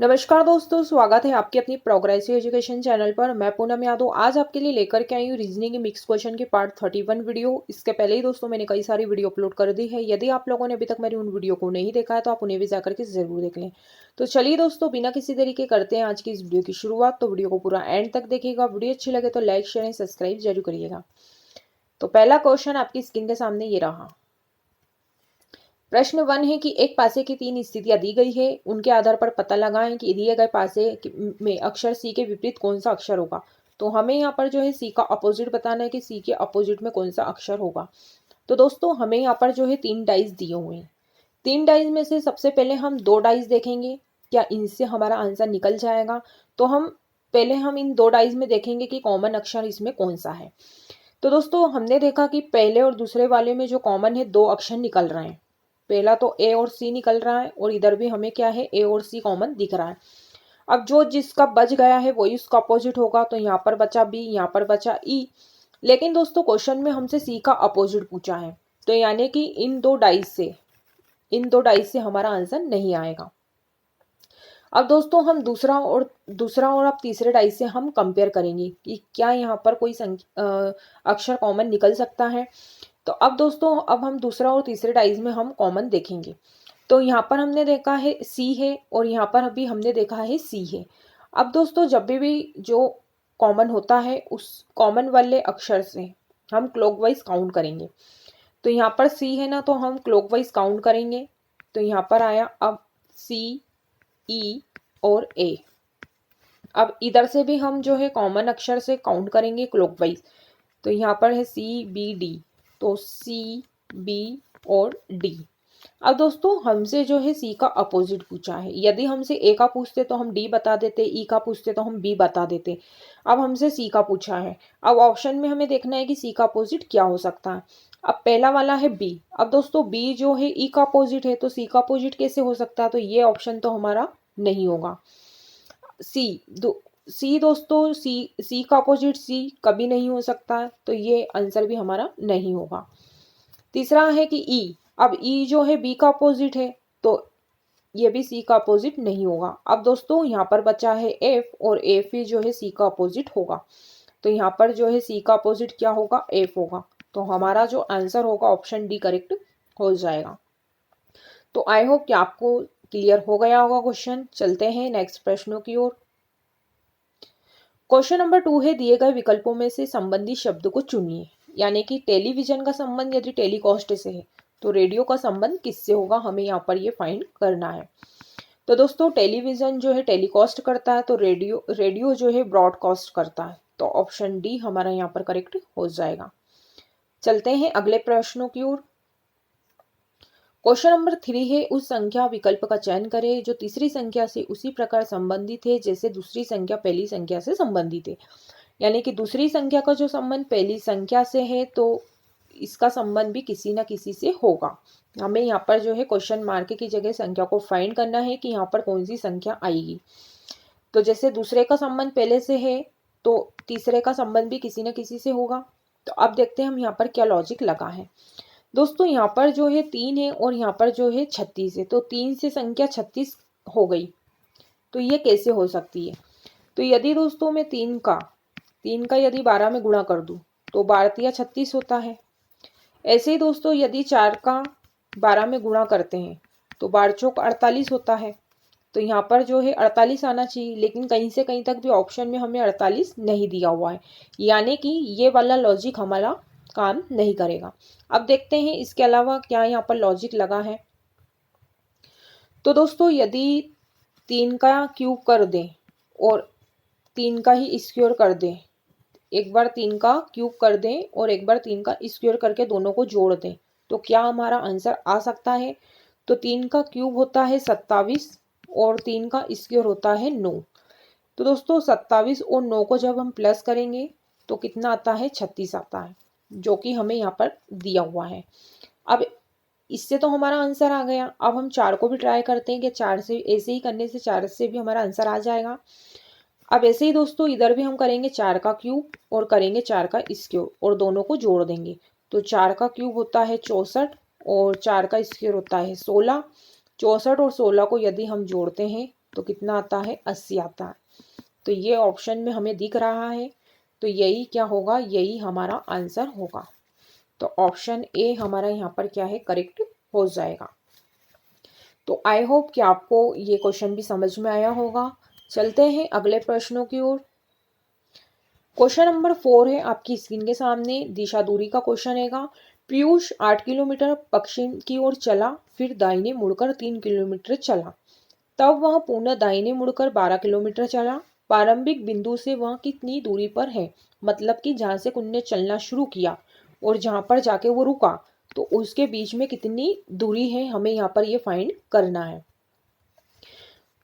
नमस्कार दोस्तों, स्वागत है आपके अपनी प्रोग्रेसिव एजुकेशन चैनल पर। मैं पूनम यादव आज आपके लिए लेकर के आई हूँ रीजनिंग के मिक्स क्वेश्चन की पार्ट 31 वीडियो। इसके पहले ही दोस्तों मैंने कई सारी वीडियो अपलोड कर दी है। यदि आप लोगों ने अभी तक मेरी उन वीडियो को नहीं देखा है तो आप उन्हें भी जाकर के जरूर देख लें। तो चलिए दोस्तों, बिना किसी तरीके करते हैं आज की इस वीडियो की शुरुआत। तो वीडियो को पूरा एंड तक देखिएगा। वीडियो अच्छी लगे तो लाइक शेयर एंड सब्सक्राइब जरूर करिएगा। तो पहला क्वेश्चन आपकी स्क्रीन के सामने ये रहा। प्रश्न 1 है कि एक पासे की 3 स्थितियां दी गई है, उनके आधार पर पता लगाएं कि दिए गए पासे में अक्षर सी के विपरीत कौन सा अक्षर होगा। तो हमें यहाँ पर जो है सी का अपोजिट बताना है कि सी के अपोजिट में कौन सा अक्षर होगा। तो दोस्तों हमें यहाँ पर जो है 3 डाइस दिए हुए हैं। 3 डाइस में से सबसे पहले हम 2 डाइस देखेंगे, क्या इनसे हमारा आंसर निकल जाएगा। तो हम इन 2 डाइस में देखेंगे कि कॉमन अक्षर इसमें कौन सा है। तो दोस्तों हमने देखा कि पहले और दूसरे वाले में जो कॉमन है 2 अक्षर निकल रहे हैं। पहला तो ए और सी निकल रहा है और इधर भी हमें क्या है, ए और सी कॉमन दिख रहा है। अब जो जिसका बच गया है वही उसका अपोजिट होगा। तो यहाँ पर बचा बी, यहाँ पर बचा ई। लेकिन दोस्तों क्वेश्चन में हमसे सी का अपोजिट पूछा है, तो यानी कि इन दो डाइस से हमारा आंसर नहीं आएगा। अब दोस्तों हम दूसरा और अब तीसरे डाइस से हम कंपेयर करेंगे कि क्या यहाँ पर कोई अक्षर कॉमन निकल सकता है। तो अब दोस्तों अब हम दूसरा और तीसरे डाइस में हम कॉमन देखेंगे। तो यहाँ पर हमने देखा है सी है और यहाँ पर अभी हमने देखा है सी है। अब दोस्तों जब भी जो कॉमन होता है उस कॉमन वाले अक्षर से हम क्लॉकवाइज काउंट करेंगे। तो यहाँ पर सी है ना, तो हम क्लॉकवाइज काउंट करेंगे। तो यहाँ पर आया अब सी, ई और ए। अब इधर से भी हम जो है कॉमन अक्षर से काउंट करेंगे क्लॉकवाइज। तो यहाँ पर है सी, बी, डी। तो सी, बी और डी। अब दोस्तों हमसे जो है सी का अपोजिट पूछा है। यदि हमसे ए का पूछते तो हम डी बता देते, ई का पूछते तो हम बी बता देते। अब हमसे सी का पूछा है। अब ऑप्शन में हमें देखना है कि सी का अपोजिट क्या हो सकता है। अब पहला वाला है बी। अब दोस्तों बी जो है ई का अपोजिट है, तो सी का अपोजिट कैसे हो सकता है। तो ये ऑप्शन तो हमारा नहीं होगा। सी दोस्तों सी का अपोजिट सी कभी नहीं हो सकता है, तो ये आंसर भी हमारा नहीं होगा। तीसरा है कि ई। अब ई जो है बी का अपोजिट है, तो ये भी सी का अपोजिट नहीं होगा। अब दोस्तों यहाँ पर बचा है एफ और एफ ही जो है सी का अपोजिट होगा। तो यहाँ पर जो है सी का अपोजिट क्या होगा, एफ होगा। तो हमारा जो आंसर होगा ऑप्शन डी करेक्ट हो जाएगा। तो आई होप कि आपको क्लियर हो गया होगा क्वेश्चन। चलते हैं नेक्स्ट प्रश्नों की ओर। क्वेश्चन नंबर 2 है, दिए गए विकल्पों में से संबंधी शब्द को चुनिए। यानी कि टेलीविजन का संबंध यदि टेलीकास्ट से है तो रेडियो का संबंध किससे होगा, हमें यहाँ पर ये फाइंड करना है। तो दोस्तों टेलीविजन जो है टेलीकास्ट करता है, तो रेडियो जो है ब्रॉडकास्ट करता है। तो ऑप्शन डी हमारा यहाँ पर करेक्ट हो जाएगा। चलते हैं अगले प्रश्नों की ओर। क्वेश्चन नंबर 3 है, उस संख्या विकल्प का चयन करें जो तीसरी संख्या से उसी प्रकार संबंधित है जैसे दूसरी संख्या पहली संख्या से संबंधित है। यानी कि दूसरी संख्या का जो संबंध पहली संख्या से है, तो इसका संबंध भी किसी ना किसी से होगा। हमें यहाँ पर जो है क्वेश्चन मार्क की जगह संख्या को फाइंड करना है कि यहाँ पर कौन सी संख्या आएगी। तो जैसे दूसरे का संबंध पहले से है, तो तीसरे का संबंध भी किसी न किसी से होगा। तो अब देखते हैं हम यहाँ पर क्या लॉजिक लगा है। दोस्तों यहाँ पर जो है 3 है और यहाँ पर जो है 36 है, तो 3 से संख्या 36 हो गई। तो ये कैसे हो सकती है। तो यदि दोस्तों मैं 3 का यदि 12 में गुणा कर दूं तो 12 36 होता है। ऐसे ही दोस्तों यदि 4 का 12 में गुणा करते हैं तो 12 चौक 48 होता है। तो यहाँ पर जो है 48 आना चाहिए, लेकिन कहीं से कहीं तक भी ऑप्शन में हमें 48 नहीं दिया हुआ है। यानी कि ये वाला लॉजिक हमारा काम नहीं करेगा। अब देखते हैं इसके अलावा क्या यहाँ पर लॉजिक लगा है। तो दोस्तों यदि 3 का क्यूब कर दें और 3 का ही स्क्वायर कर दें, एक बार 3 का क्यूब कर दें और एक बार 3 का स्क्वायर करके दोनों को जोड़ दें, तो क्या हमारा आंसर आ सकता है। तो 3 का क्यूब होता है 27 और 3 का स्क्वायर होता है 9। तो दोस्तों 27 और 9 को जब हम प्लस करेंगे तो कितना आता है, 36 आता है, जो कि हमें यहाँ पर दिया हुआ है। अब इससे तो हमारा आंसर आ गया। अब हम 4 को भी ट्राई करते हैं कि 4 से ऐसे ही करने से 4 से भी हमारा आंसर आ जाएगा। अब ऐसे ही दोस्तों इधर भी हम करेंगे 4 का क्यूब और करेंगे 4 का स्क्वायर और दोनों को जोड़ देंगे। तो 4 का क्यूब होता है 64 और 4 का स्क्वायर होता है 16। 64 और 16 को यदि हम जोड़ते हैं तो कितना आता है, 80 आता है। तो ये ऑप्शन में हमें दिख रहा है, तो यही क्या होगा, यही हमारा आंसर होगा। तो ऑप्शन ए हमारा यहाँ पर क्या है, करेक्ट हो जाएगा। तो आई होप कि आपको ये क्वेश्चन भी समझ में आया होगा। चलते हैं अगले प्रश्नों की ओर। क्वेश्चन नंबर 4 है आपकी स्क्रीन के सामने, दिशा दूरी का क्वेश्चन हैगा। पीयूष 8 किलोमीटर पश्चिम की ओर चला, फिर दाहिने मुड़कर 3 किलोमीटर चला। तब वह पुनः दाहिने मुड़कर 12 किलोमीटर चला। प्रारंभिक बिंदु से वह कितनी दूरी पर है, मतलब कि जहाँ से उनने चलना शुरू किया और जहाँ पर जाके वो रुका, तो उसके बीच में कितनी दूरी है, हमें यहाँ पर ये फाइंड करना है।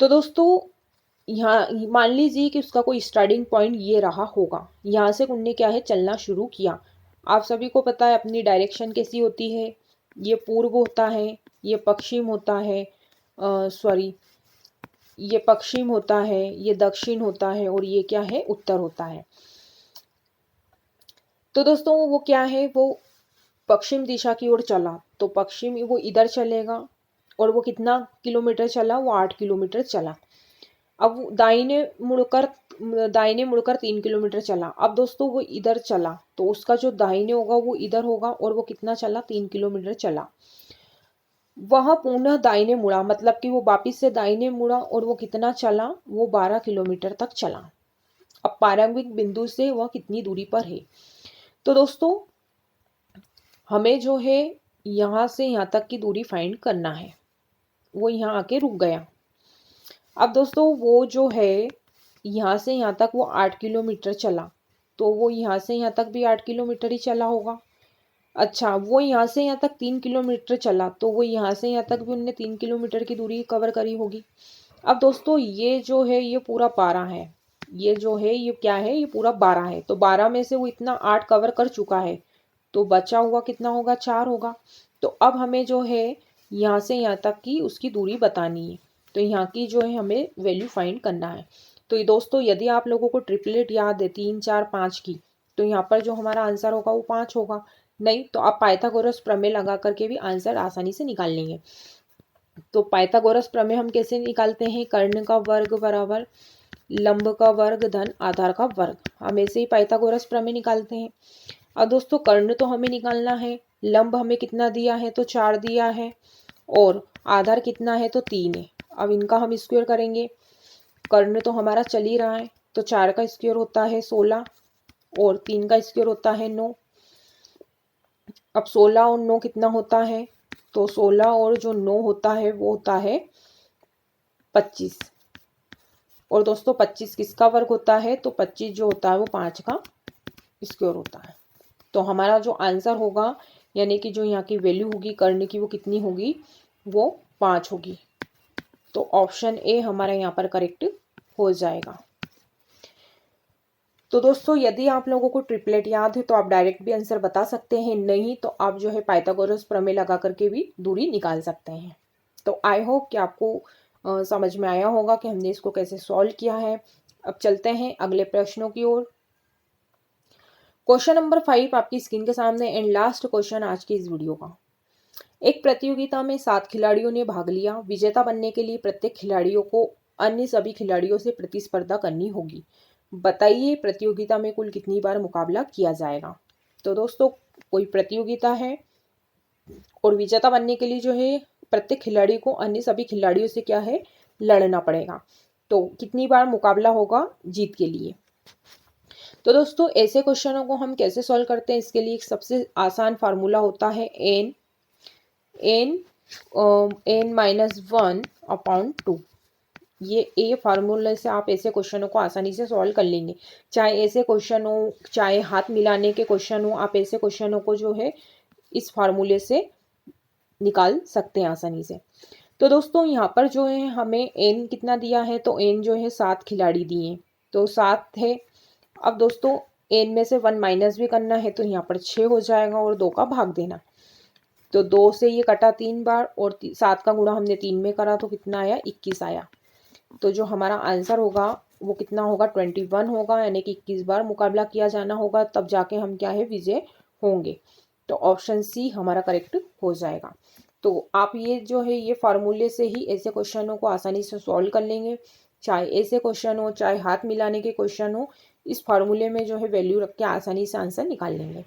तो दोस्तों यहाँ मान लीजिए कि उसका कोई स्टार्टिंग पॉइंट ये रहा होगा, यहाँ से उनने क्या है, चलना शुरू किया। आप सभी को पता है अपनी डायरेक्शन कैसी होती है, ये पूर्व होता है, ये पश्चिम होता है, सॉरी ये पश्चिम होता है, ये दक्षिण होता है, और ये क्या है, उत्तर होता है। तो दोस्तों वो क्या है, वो पश्चिम दिशा की ओर चला, तो पश्चिम वो इधर चलेगा, और वो कितना किलोमीटर चला, वो 8 किलोमीटर चला। अब दाहिने मुड़कर 3 किलोमीटर चला। अब दोस्तों वो इधर चला, तो उसका जो दाहिने होगा वो इधर होगा, और वो कितना चला, 3 किलोमीटर चला। वह पुनः दाहिने मुड़ा, मतलब कि वो वापिस से दाहिने मुड़ा, और वो कितना चला, वो 12 किलोमीटर तक चला। अब प्रारंभिक बिंदु से वह कितनी दूरी पर है। तो दोस्तों हमें जो है यहाँ से यहाँ तक की दूरी फाइंड करना है। वो यहाँ आके रुक गया। अब दोस्तों वो जो है यहाँ से यहाँ तक वो 8 किलोमीटर चला, तो वो यहाँ से यहाँ तक भी 8 किलोमीटर ही चला होगा। अच्छा, वो यहाँ से यहाँ तक 3 किलोमीटर चला, तो वो यहाँ से यहाँ तक भी उनने 3 किलोमीटर की दूरी कवर करी होगी। अब दोस्तों ये जो है ये पूरा 12 है, ये जो है ये क्या है, ये पूरा 12 है। तो 12 में से वो इतना 8 कवर कर चुका है, तो बचा हुआ कितना होगा, 4 होगा। तो अब हमें जो है यहाँ से यहाँ तक की उसकी दूरी बतानी है, तो यहाँ की जो है हमें वैल्यू फाइंड करना है। तो ये दोस्तों यदि आप लोगों को ट्रिपलेट याद है 3, 4, 5 की, तो यहाँ पर जो हमारा आंसर होगा वो 5 होगा। नहीं तो आप पाइथागोरस प्रमेय लगा करके भी आंसर आसानी से निकाल लेंगे। तो पाइथागोरस प्रमेय हम कैसे निकालते हैं, कर्ण का वर्ग बराबर लंब का वर्ग धन आधार का वर्ग, हम ऐसे ही पाइथागोरस प्रमेय निकालते हैं। अब दोस्तों कर्ण तो हमें निकालना है, लंब हमें कितना दिया है, तो 4 दिया है, और आधार कितना है, तो 3 है। अब इनका हम स्क्वायर करेंगे। कर्ण तो हमारा चल ही रहा है, तो 4 का स्क्वायर होता है 16, और 3 का स्क्वायर होता है 9। अब 16 और 9 कितना होता है, तो 16 और जो 9 होता है वो होता है 25। और दोस्तों 25 किसका वर्ग होता है, तो 25 जो होता है वो 5 का स्क्वायर होता है। तो हमारा जो आंसर होगा, यानी कि जो यहाँ की वैल्यू होगी कर्ण की, वो कितनी होगी, वो 5 होगी। तो ऑप्शन ए हमारा यहाँ पर करेक्ट हो जाएगा। तो दोस्तों यदि आप लोगों को ट्रिपलेट याद है तो आप डायरेक्ट भी आंसर बता सकते हैं, नहीं तो आप जो है पाइथागोरस प्रमेय लगा करके भी दूरी निकाल सकते हैं। तो आई होप कि आपको समझ में आया होगा कि हमने इसको कैसे सॉल्व किया है। अब चलते हैं अगले प्रश्नों की ओर। क्वेश्चन नंबर 5 आपकी स्क्रीन के सामने एंड लास्ट क्वेश्चन आज की इस वीडियो का। एक प्रतियोगिता में 7 खिलाड़ियों ने भाग लिया। विजेता बनने के लिए प्रत्येक खिलाड़ियों को अन्य सभी खिलाड़ियों से प्रतिस्पर्धा करनी होगी। बताइए प्रतियोगिता में कुल कितनी बार मुकाबला किया जाएगा। तो दोस्तों कोई प्रतियोगिता है और विजेता बनने के लिए जो है प्रत्येक खिलाड़ी को अन्य सभी खिलाड़ियों से क्या है, लड़ना पड़ेगा। तो कितनी बार मुकाबला होगा जीत के लिए। तो दोस्तों ऐसे क्वेश्चनों को हम कैसे सॉल्व करते हैं, इसके लिए एक सबसे आसान फार्मूला होता है n-1/2। ये फार्मूले से आप ऐसे क्वेश्चनों को आसानी से सॉल्व कर लेंगे। चाहे ऐसे क्वेश्चन हो, चाहे हाथ मिलाने के क्वेश्चन हो, आप ऐसे क्वेश्चनों को जो है इस फार्मूले से निकाल सकते हैं आसानी से। तो दोस्तों यहाँ पर जो है हमें n कितना दिया है, तो n जो है 7 खिलाड़ी दिए, तो 7 है। अब दोस्तों n में से 1 माइनस भी करना है, तो यहाँ पर 6 हो जाएगा, और 2 का भाग देना। तो 2 से ये कटा 3 बार, और 7 का गुणा हमने 3 में करा, तो कितना आया, 21 आया। तो जो हमारा आंसर होगा वो कितना होगा, 21 होगा, यानी कि 21 बार मुकाबला किया जाना होगा, तब जाके हम क्या है, विजय होंगे। तो ऑप्शन सी हमारा करेक्ट हो जाएगा। तो आप ये जो है ये फार्मूले से ही ऐसे क्वेश्चनों को आसानी से सॉल्व कर लेंगे। चाहे ऐसे क्वेश्चन हो, चाहे हाथ मिलाने के क्वेश्चन हो, इस फार्मूले में जो है वैल्यू रख के आसानी से आंसर निकाल लेंगे।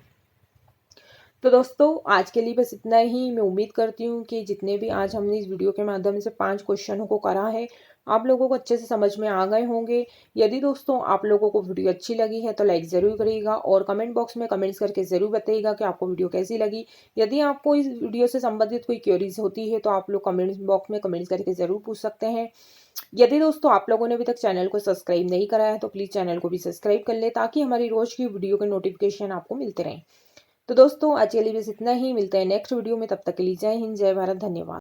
तो दोस्तों आज के लिए बस इतना ही। मैं उम्मीद करती हूँ कि जितने भी आज हमने इस वीडियो के माध्यम से 5 क्वेश्चनों को करा है, आप लोगों को अच्छे से समझ में आ गए होंगे। यदि दोस्तों आप लोगों को वीडियो अच्छी लगी है तो लाइक ज़रूर करिएगा और कमेंट बॉक्स में कमेंट्स करके ज़रूर बताइएगा कि आपको वीडियो कैसी लगी। यदि आपको इस वीडियो से संबंधित कोई क्वेरीज होती है तो आप लोग कमेंट्स बॉक्स में कमेंट्स करके ज़रूर पूछ सकते हैं। यदि दोस्तों आप लोगों ने अभी तक चैनल को सब्सक्राइब नहीं करा है तो प्लीज़ चैनल को भी सब्सक्राइब कर ले, ताकि हमारी रोज़ की वीडियो के नोटिफिकेशन आपको मिलते रहें। तो दोस्तों आज के लिए बस इतना ही। मिलते हैं नेक्स्ट वीडियो में, तब तक के लिए जय हिंद, जय भारत, धन्यवाद।